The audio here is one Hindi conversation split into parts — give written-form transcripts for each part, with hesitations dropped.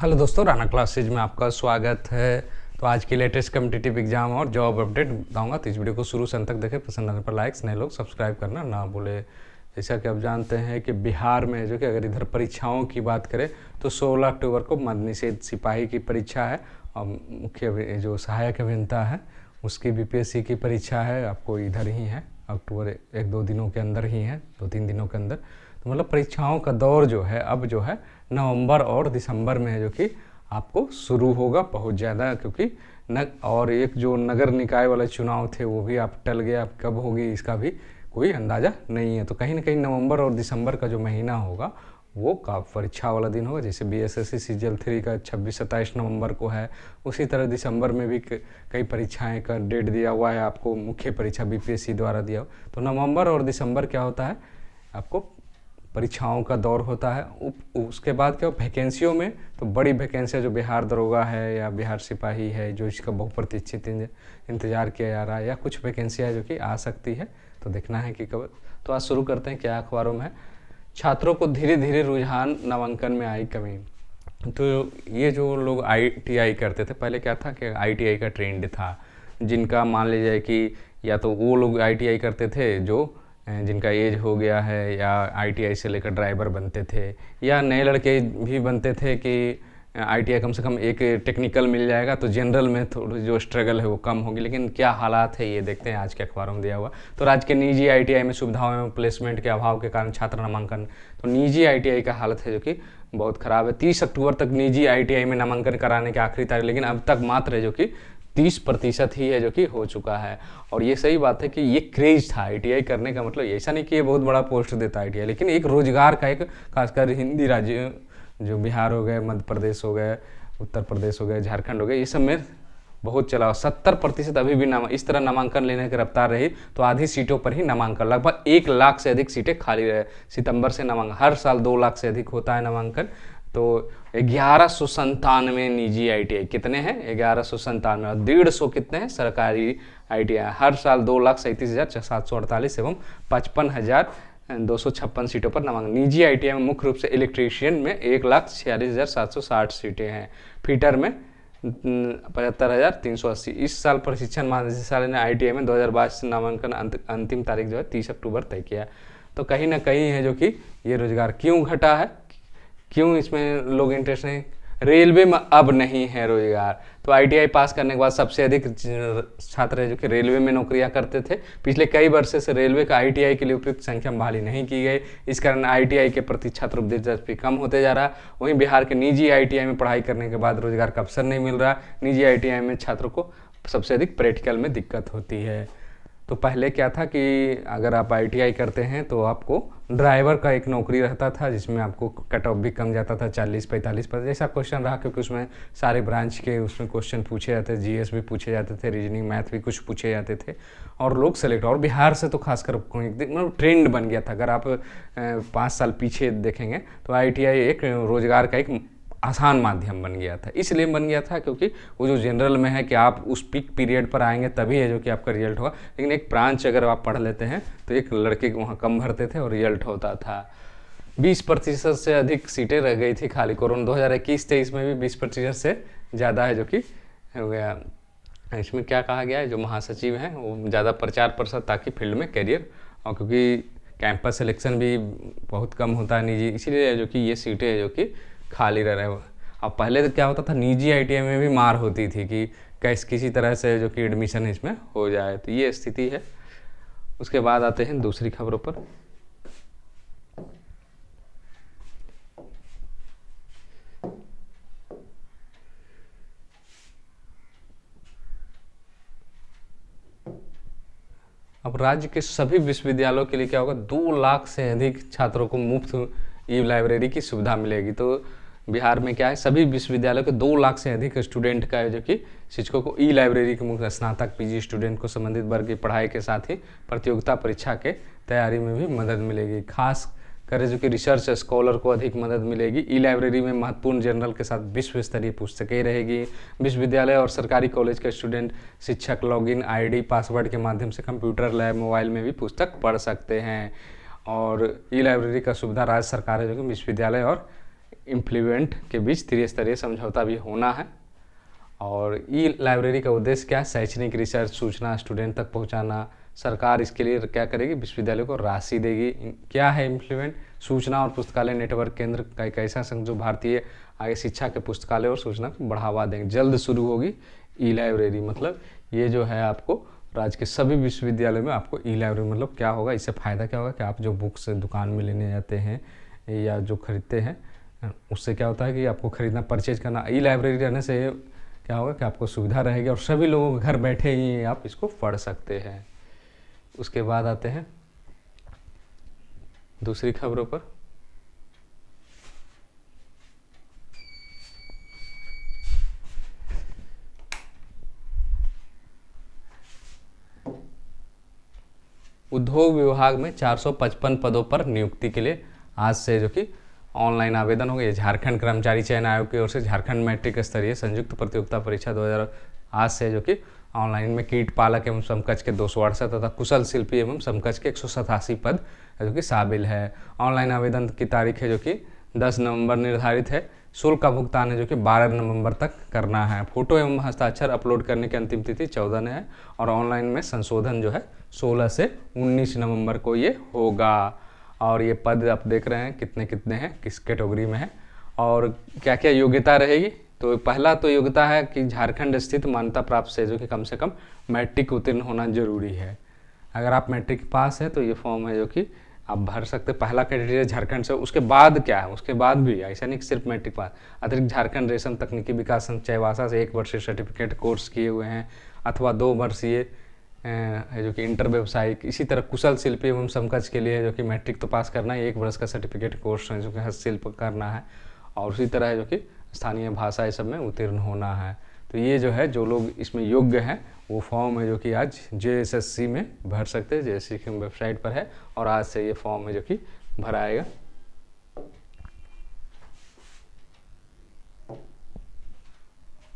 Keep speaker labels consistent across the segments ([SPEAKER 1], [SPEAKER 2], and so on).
[SPEAKER 1] हेलो दोस्तों, राना क्लासेज में आपका स्वागत है। तो आज की लेटेस्ट कम्पिटिटिव एग्जाम और जॉब अपडेट बताऊंगा, तो इस वीडियो को शुरू से अंत तक देखें। पसंद आने पर लाइक्स, नए लोग सब्सक्राइब करना ना भूले। जैसा कि आप जानते हैं कि बिहार में जो कि अगर इधर परीक्षाओं की बात करें तो 16 अक्टूबर को मद्य निषेध सिपाही की परीक्षा है और मुख्य जो सहायक अभियंता है उसकी बीपीएससी की परीक्षा है, आपको इधर ही है, अक्टूबर 1-2 दिनों के अंदर ही है, 2-3 दिनों के अंदर। तो मतलब परीक्षाओं का दौर जो है अब जो है नवंबर और दिसंबर में है, जो कि आपको शुरू होगा बहुत ज़्यादा, क्योंकि और एक जो नगर निकाय वाले चुनाव थे वो भी आप टल गया, अब कब होगी इसका भी कोई अंदाज़ा नहीं है। तो कहीं ना कहीं नवंबर और दिसंबर का जो महीना होगा वो का परीक्षा वाला दिन होगा। जैसे बीएसएससी सीजीएल 3 का 26-27 नवंबर को है, उसी तरह दिसंबर में भी कई परीक्षाएं का डेट दिया हुआ है आपको, मुख्य परीक्षा बीपीएससी द्वारा दिया हुआ। तो नवंबर और दिसंबर क्या होता है, आपको परीक्षाओं का दौर होता है। उसके बाद क्या वैकेंसियों में तो बड़ी वैकेंसियाँ जो बिहार दरोगा है या बिहार सिपाही है, जो इसका बहुप्रतीक्षित इंतजार किया जा रहा है, या कुछ वैकेंसियाँ जो कि आ सकती है, तो देखना है कि कब। तो आज शुरू करते हैं क्या अखबारों में है। छात्रों को धीरे धीरे रुझान, नामांकन में आई कमी। तो ये जो लोग आईटीआई करते थे, पहले क्या था कि आईटीआई का ट्रेंड था, जिनका मान लीजिए कि या तो वो लोग आईटीआई करते थे जो जिनका एज हो गया है, या आईटीआई से लेकर ड्राइवर बनते थे, या नए लड़के भी बनते थे कि आईटीआई कम से कम एक टेक्निकल मिल जाएगा तो जनरल में थोड़ी जो स्ट्रगल है वो कम होगी। लेकिन क्या हालात है ये देखते हैं आज के अखबारों में दिया हुआ। तो राज्य के निजी आईटीआई में सुविधाओं में प्लेसमेंट के अभाव के कारण छात्र नामांकन, तो निजी आईटीआई का हालत है जो कि बहुत ख़राब है। 30 अक्टूबर तक निजी आईटीआई में नामांकन कराने की आखिरी तारीख, लेकिन अब तक मात्र है जो कि 30% ही है जो कि हो चुका है। और ये सही बात है कि ये क्रेज था आईटीआई करने का, मतलब ऐसा नहीं कि ये बहुत बड़ा पोस्ट देता है आईटीआई, लेकिन एक रोजगार का, एक खासकर हिंदी राज्य जो बिहार हो गए, मध्य प्रदेश हो गए, उत्तर प्रदेश हो गए, झारखंड हो गए, ये सब में बहुत चला। 70% अभी भी इस तरह नामांकन लेने की रफ्तार रही तो आधी सीटों पर ही नामांकन, लगभग 1 लाख से अधिक सीटें खाली रहे। सितंबर से नामांकन, हर साल 2 लाख से अधिक होता है नामांकन। तो 1197 निजी आईटीआई कितने हैं, 1197, और 150 कितने हैं सरकारी आईटीआई। हर साल 2,37,748 एवं 55,256 सीटों पर नामांकन। निजी आईटीआई में मुख्य रूप से इलेक्ट्रीशियन में 1,46,760 सीटें हैं, फीटर में 75,380। इस साल प्रशिक्षण महानिदेशालय ने आईटीआई में 2022 से नामांकन अंतिम तारीख जो है 30 अक्टूबर तय किया। तो कहीं ना कहीं है जो कि ये रोजगार क्यों घटा है, क्यों इसमें लोग इंटरेस्ट नहीं, रेलवे में अब नहीं है रोजगार। तो आईटीआई पास करने के बाद सबसे अधिक छात्र है जो कि रेलवे में नौकरियां करते थे। पिछले कई वर्षों से रेलवे का आईटीआई के लिए उपयुक्त संख्या में बहाली नहीं की गई, इस कारण आईटीआई के प्रति छात्रों की दिलचस्पी कम होते जा रहा। वहीं बिहार के निजी आईटीआई में पढ़ाई करने के बाद रोजगार का अवसर नहीं मिल रहा। निजी आईटीआई में छात्रों को सबसे अधिक प्रैक्टिकल में दिक्कत होती है। तो पहले क्या था कि अगर आप आईटीआई करते हैं तो आपको ड्राइवर का एक नौकरी रहता था, जिसमें आपको कट ऑफ भी कम जाता था, 40-45% जैसा क्वेश्चन रहा, क्योंकि उसमें सारे ब्रांच के उसमें क्वेश्चन पूछे जाते थे, जीएस भी पूछे जाते थे, रीजनिंग मैथ भी कुछ पूछे जाते थे, और लोग सेलेक्ट। और बिहार से तो खासकर मतलब ट्रेंड बन गया था। अगर आप 5 साल पीछे देखेंगे तो आईटीआई एक रोजगार का एक आसान माध्यम बन गया था। इसलिए बन गया था क्योंकि वो जो जनरल में है कि आप उस पीक पीरियड पर आएंगे तभी है जो कि आपका रिजल्ट होगा। लेकिन एक ब्रांच अगर आप पढ़ लेते हैं तो एक लड़के वहाँ कम भरते थे और रिजल्ट होता था। 20% से अधिक सीटें रह गई थी खाली। कोरोना 2021-23 में भी 20% से ज़्यादा है जो कि हो गया। इसमें क्या कहा गया है, जो महासचिव हैं वो ज़्यादा प्रचार प्रसार ताकि फील्ड में करियर, और क्योंकि कैंपस सिलेक्शन भी बहुत कम होता है निजी, इसीलिए जो कि ये सीटें जो कि खाली रह रहे हो। अब पहले तो क्या होता था, निजी आईटीआई में भी मार होती थी कि कैसे किसी तरह से जो कि एडमिशन इसमें हो जाए। तो ये स्थिति है। उसके बाद आते हैं दूसरी खबरों पर। अब राज्य के सभी विश्वविद्यालयों के लिए क्या होगा, 2 लाख से अधिक छात्रों को मुफ्त ई लाइब्रेरी की सुविधा मिलेगी। तो बिहार में क्या है, सभी विश्वविद्यालयों के 2 लाख से अधिक स्टूडेंट का है जो कि शिक्षकों को ई लाइब्रेरी के मुफ्त, स्नातक पीजी स्टूडेंट को संबंधित वर्ग की पढ़ाई के साथ ही प्रतियोगिता परीक्षा के तैयारी में भी मदद मिलेगी। खास कर जो कि रिसर्च स्कॉलर को अधिक मदद मिलेगी। ई लाइब्रेरी में महत्वपूर्ण जर्नल के साथ विश्व स्तरीय पुस्तकें रहेगी। विश्वविद्यालय और सरकारी कॉलेज के स्टूडेंट शिक्षक लॉगिन आईडी पासवर्ड के माध्यम से कंप्यूटर लैब मोबाइल में भी पुस्तक पढ़ सकते हैं। और ई लाइब्रेरी का सुविधा राज्य सरकार है जो कि विश्वविद्यालय और इम्प्लीमेंट के बीच त्रिस्तरीय समझौता भी होना है। और ई लाइब्रेरी का उद्देश्य क्या है? शैक्षणिक रिसर्च सूचना स्टूडेंट तक पहुंचाना। सरकार इसके लिए क्या करेगी? विश्वविद्यालय को राशि देगी। क्या है इम्प्लीमेंट? सूचना और पुस्तकालय नेटवर्क केंद्र का एक ऐसा संघ जो भारतीय आगे शिक्षा के पुस्तकालय और सूचना को बढ़ावा देंगे। जल्द शुरू होगी ई लाइब्रेरी। मतलब ये जो है आपको राज्य के सभी विश्वविद्यालयों में आपको ई लाइब्रेरी, मतलब क्या होगा इससे फ़ायदा क्या होगा कि आप जो बुक्स दुकान में लेने जाते हैं या जो खरीदते हैं उससे क्या होता है कि आपको खरीदना परचेज करना, ई लाइब्रेरी रहने से क्या होगा कि आपको सुविधा रहेगी और सभी लोगों के घर बैठे ही आप इसको पढ़ सकते हैं। उसके बाद आते हैं दूसरी खबरों पर। उद्योग विभाग में 455 पदों पर नियुक्ति के लिए आज से जो कि ऑनलाइन आवेदन हो गए। झारखंड कर्मचारी चयन आयोग की ओर से झारखंड मैट्रिक स्तरीय संयुक्त प्रतियोगिता परीक्षा 2000 आज से जो कि ऑनलाइन में कीट पालक एवं समकक्ष के 268 तथा कुशल शिल्पी एवं समकक्ष के 187 पद जो कि शामिल है। ऑनलाइन आवेदन की तारीख है जो कि 10 नवंबर निर्धारित है। शुल्क का भुगतान है जो कि 12 नवंबर तक करना है। फोटो एवं हस्ताक्षर अपलोड करने की अंतिम तिथि 14 ने है और ऑनलाइन में संशोधन जो है 16 से 19 नवंबर को ये होगा। और ये पद आप देख रहे हैं कितने कितने हैं, किस कैटेगरी में है और क्या क्या योग्यता रहेगी। तो पहला तो योग्यता है कि झारखंड स्थित मान्यता प्राप्त से जो कि कम से कम मैट्रिक उत्तीर्ण होना जरूरी है। अगर आप मैट्रिक पास है तो ये फॉर्म है जो कि आप भर सकते। पहला क्राइटेरिया झारखंड से। उसके बाद क्या है? उसके बाद भी ऐसा नहीं कि सिर्फ मैट्रिक पास, अतिरिक्त झारखंड रेशम तकनीकी विकास संघ चाईबासा से 1 वर्षीय सर्टिफिकेट कोर्स किए हुए हैं अथवा 2 वर्षीय है जो कि इंटर व्यावसायिक। इसी तरह कुशल शिल्पी एवं समकक्ष के लिए जो कि मैट्रिक तो पास करना है, 1 वर्ष का सर्टिफिकेट कोर्स है जो कि हस्तशिल्प करना है और उसी तरह है जो कि स्थानीय भाषा ये सब में उत्तीर्ण होना है। तो ये जो है जो लोग इसमें योग्य हैं वो फॉर्म है जो कि आज JSSC में भर सकते हैं। JSSC की वेबसाइट पर है और आज से ये फॉर्म है जो कि भराएगा।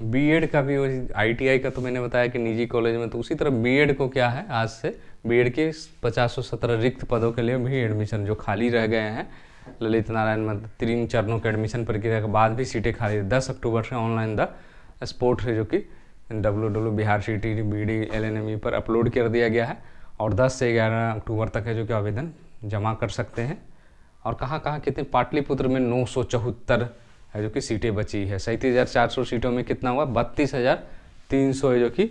[SPEAKER 1] बीएड का भी, ITI का तो मैंने बताया कि निजी कॉलेज में, तो उसी तरह बीएड को क्या है आज से बीएड के 517 रिक्त पदों के लिए भी एडमिशन जो खाली रह गए हैं ललित नारायण मध्य 3 चरणों के एडमिशन प्रक्रिया के बाद भी सीटें खाली। 10 अक्टूबर से ऑनलाइन द स्पोर्ट है जो कि www.biharcttbd.lnme पर अपलोड कर दिया गया है और 10 से 11 अक्टूबर तक है जो कि आवेदन जमा कर सकते हैं। और कहाँ कहाँ कितने? पाटलिपुत्र में 974 है जो कि सीटें बची है। 37,400 सीटों में कितना हुआ? 32,300 है जो कि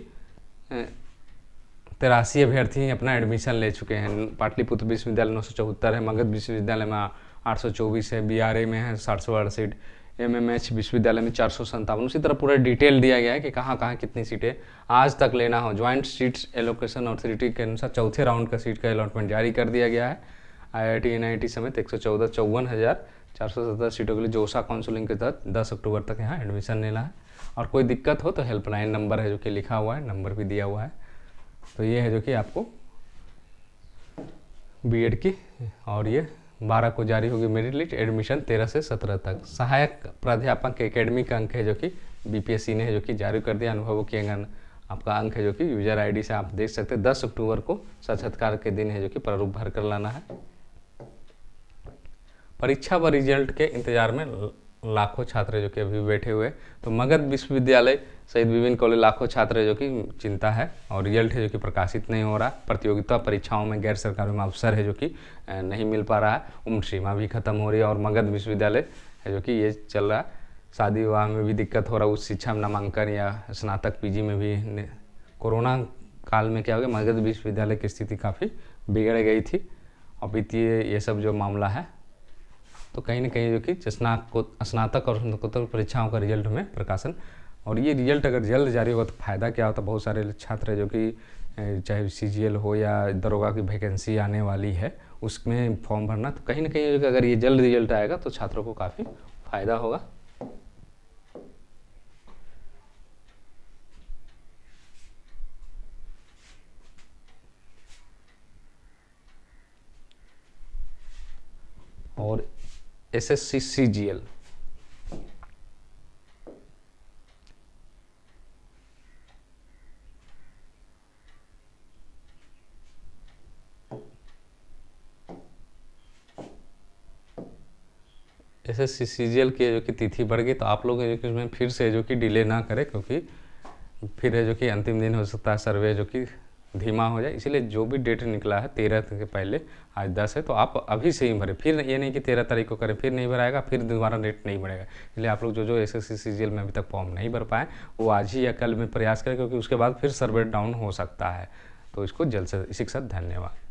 [SPEAKER 1] 83 अभ्यर्थी अपना एडमिशन ले चुके हैं। पाटलिपुत्र विश्वविद्यालय 974 है, मगध विश्वविद्यालय में 824 है, BRA में है 768, MMH विश्वविद्यालय में 457। उसी तरह पूरा डिटेल दिया गया है कि कहाँ कहाँ कितनी सीटें आज तक लेना हो। ज्वाइंट सीट्स एलोकेशन अथॉरिटी के अनुसार चौथे राउंड का सीट का अलॉटमेंट जारी कर दिया गया है। IIT NIT समेत 114,54,470 सीटों के लिए जोसा काउंसलिंग के तहत 10 अक्टूबर तक यहाँ एडमिशन लेना है। और कोई दिक्कत हो तो हेल्पलाइन नंबर है जो कि लिखा हुआ है, नंबर भी दिया हुआ है। तो ये है जो कि आपको बीएड की, और ये 12 को जारी होगी मेरिट लिस्ट। एडमिशन 13 से 17 तक। सहायक प्राध्यापक के एकेडमिक अंक है जो कि BPSC ने जो कि जारी कर दिया। अनुभवों के आपका अंक है जो कि यूजर ID से आप देख सकते हैं। 10 अक्टूबर को साक्षात्कार के दिन है जो कि प्रारूप भर कर लाना है। परीक्षा व रिजल्ट के इंतजार में लाखों छात्र जो कि अभी बैठे हुए। तो मगध विश्वविद्यालय सहित विभिन्न कॉलेज लाखों छात्र जो कि चिंता है और रिजल्ट है जो कि प्रकाशित नहीं हो रहा। प्रतियोगिता परीक्षाओं में गैर सरकारी में अवसर है जो कि नहीं मिल पा रहा है। उम्र सीमा भी खत्म हो रही है और मगध विश्वविद्यालय है जो कि ये चल रहा है। शादी विवाह में भी दिक्कत हो रहा है। उच्च शिक्षा में नामांकन या स्नातक PG में भी कोरोना काल में क्या हो गया, मगध विश्वविद्यालय की स्थिति काफ़ी बिगड़ गई थी और वित्तीय ये सब जो मामला है तो कहीं ना कहीं जो कि स्नातक और स्नातकोत्तर परीक्षाओं का रिजल्ट में प्रकाशन। और ये रिजल्ट अगर जल्द जारी होगा तो फ़ायदा क्या होता है? बहुत सारे छात्र जो कि चाहे CGL हो या दरोगा की वैकेंसी आने वाली है उसमें फॉर्म भरना, तो कहीं ना कहीं अगर ये जल्द रिजल्ट आएगा तो छात्रों को काफ़ी फ़ायदा होगा। और SSC CGL SSC CGL की जो कि तिथि बढ़ गई, तो आप लोग जो कि उसमें फिर से जो कि डिले ना करें, क्योंकि फिर है जो कि अंतिम दिन हो सकता है सर्वे जो कि धीमा हो जाए। इसीलिए जो भी डेट निकला है 13 के पहले, आज 10 है, तो आप अभी से ही भरें। फिर ये नहीं कि 13 तारीख को करें फिर नहीं भराएगा, फिर दोबारा डेट नहीं बढ़ेगा। इसलिए आप लोग जो SSC CGL में अभी तक फॉर्म नहीं भर पाए, वो आज ही या कल में प्रयास करें, क्योंकि उसके बाद फिर सर्वर डाउन हो सकता है। तो इसको जल्द से, इसी के साथ धन्यवाद।